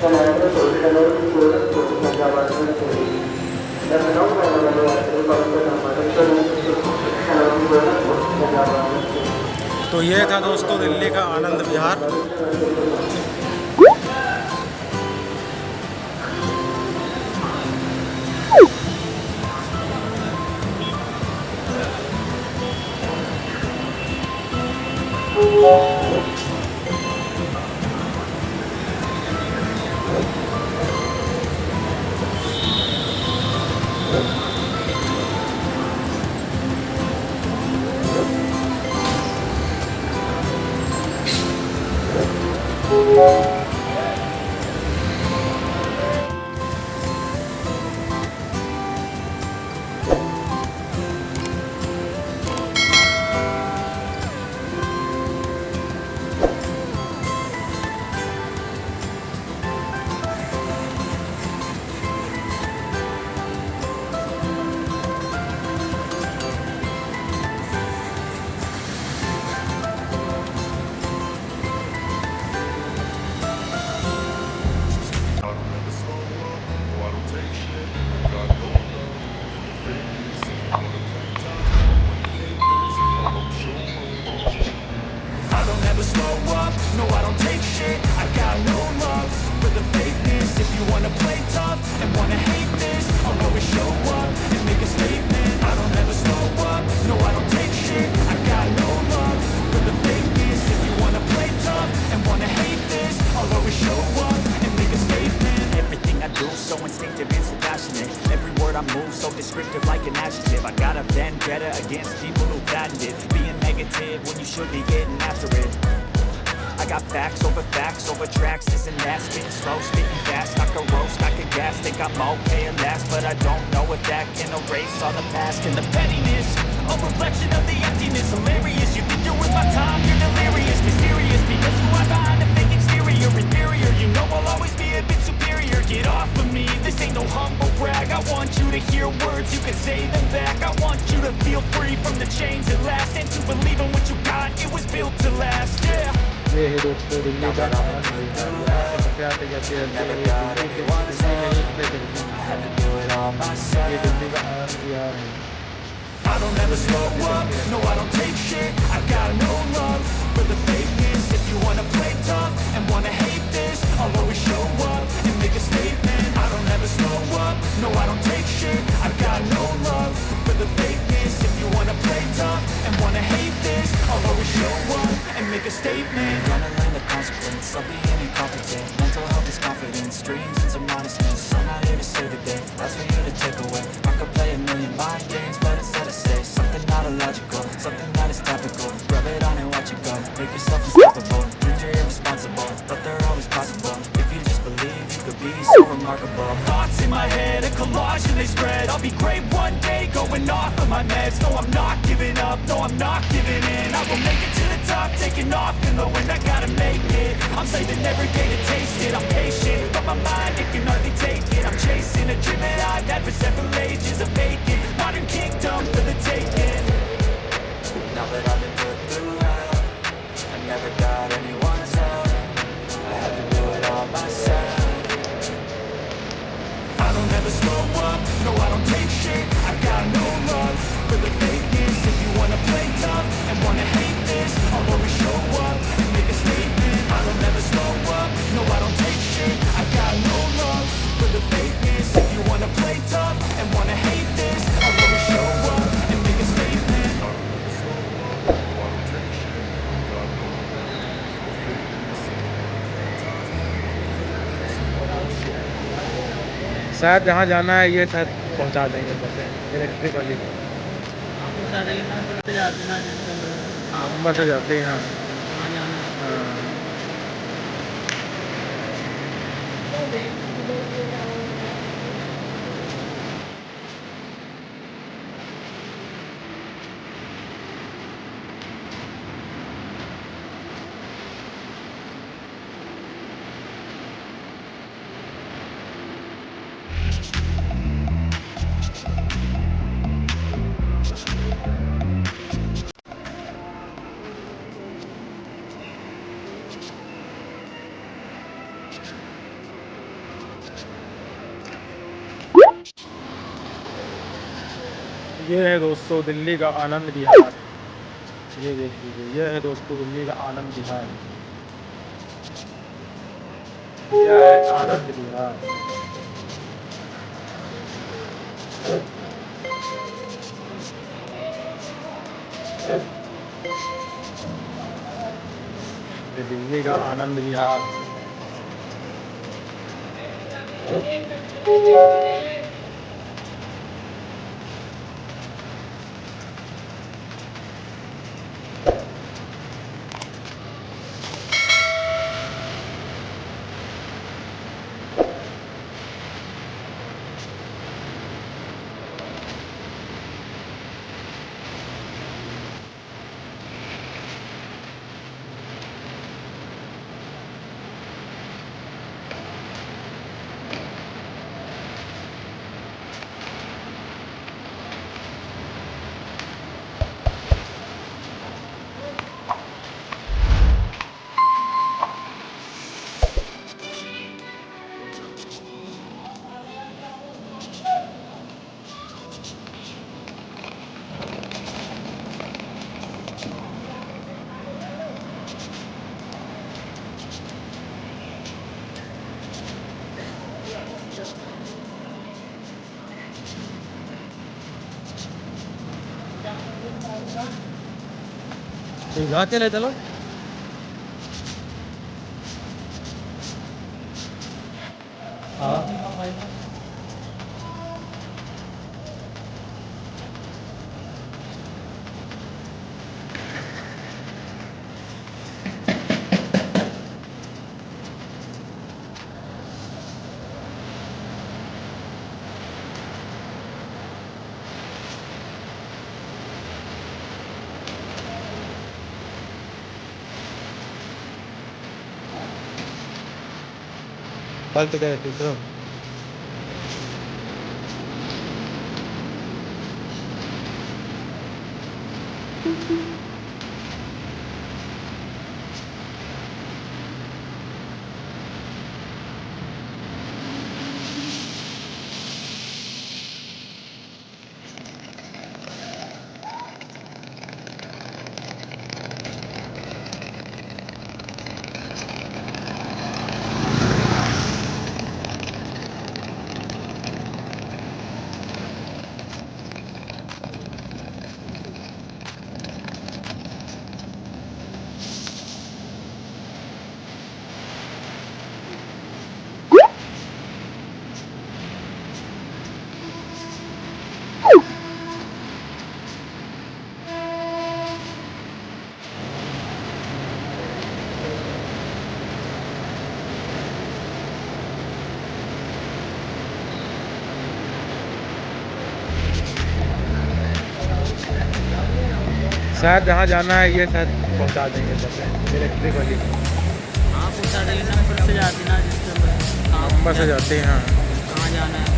तो ये था दोस्तों दिल्ली का Anand Vihar. So descriptive like an adjective. I got a vendetta against people who patented being negative when you should be getting after it. I got facts over tracks, isn't that spitting slow, spitting fast, I could roast, I could gas, think I'm okay at last, but I don't know if that can erase all the past. Can the pettiness, a reflection of the emptiness, hilarious, you think you're with my time, you're delirious, mysterious, because you are behind a fake exterior, inferior, you know I'll always be a bit superior, get off of me, this ain't no humble brag, I want you to hear words, you can say them back, I want you to feel free from the chains at last, and to believe in what you got, it was built to last, yeah. ये है दोस्तों दिल्ली का आनंद विहार। आते जाते ये दिल्ली का आनंद विहार है। I don't ever slow up, no I don't take shit, I got no love for the fakeness. If you wanna play tough and wanna hate this, I'll always show up and make a statement. I don't ever slow up, no I don't take shit, I got no love for the fakeness. If you wanna play tough and wanna hate this, I'll always show up and make a statement. I'm gonna learn the consequence of being incompetent. Mental health is confidence, dreams and some honestness. I'm not here to save the day, that's for you to take away. I could play a million mind games, but instead I say something not illogical, something that is topical. Rub it on and watch it go, make yourself unstoppable. Dreams are irresponsible, but they're always possible. If you just believe, you could be so remarkable. Thoughts in my head, a collage and they spread. I'll be great one day, going off of my meds. No, I'm not giving up, no, I'm not giving in. I will make it to the top, taking off in the wind. I gotta make it, I'm saving every day to taste it. I'm patient, but my mind, it can hardly take it. I'm chasing a dream that I've had for several ages of vacant. Modern kingdom for the taking. Now that I've been put through hell, I never got anyone's help, I had to do it all myself. I don't ever slow up, no I don't take shit, I got no love for the fakeness. If you wanna play tough and wanna hate this, I'll always show up and make a statement. I don't ever slow up, no I don't take shit, I got no love for the fakeness. If you wanna play tough and wanna hate this, I'll always show up and make a statement. शायद जहाँ जाना है ये शायद पहुँचा देंगे बसें electric वाली नंबर से जाते हैं। हाँ ये है दोस्तों दिल्ली का आनंद विहार। ये देख लीजिए, ये है दोस्तों दिल्ली का आनंद विहार। यह है आनंद विहार। ये दिल्ली का आनंद विहार। जाते ले चलो। हाँ कल तो गए थे तो शायद जहाँ जाना है ये शायद पहुँचा देंगे जैसे इलेक्ट्रिक वाली। हाँ पूछा देंगे, नंबर से जाती ना जिससे नंबर से जाते हैं। हाँ कहाँ जाना है।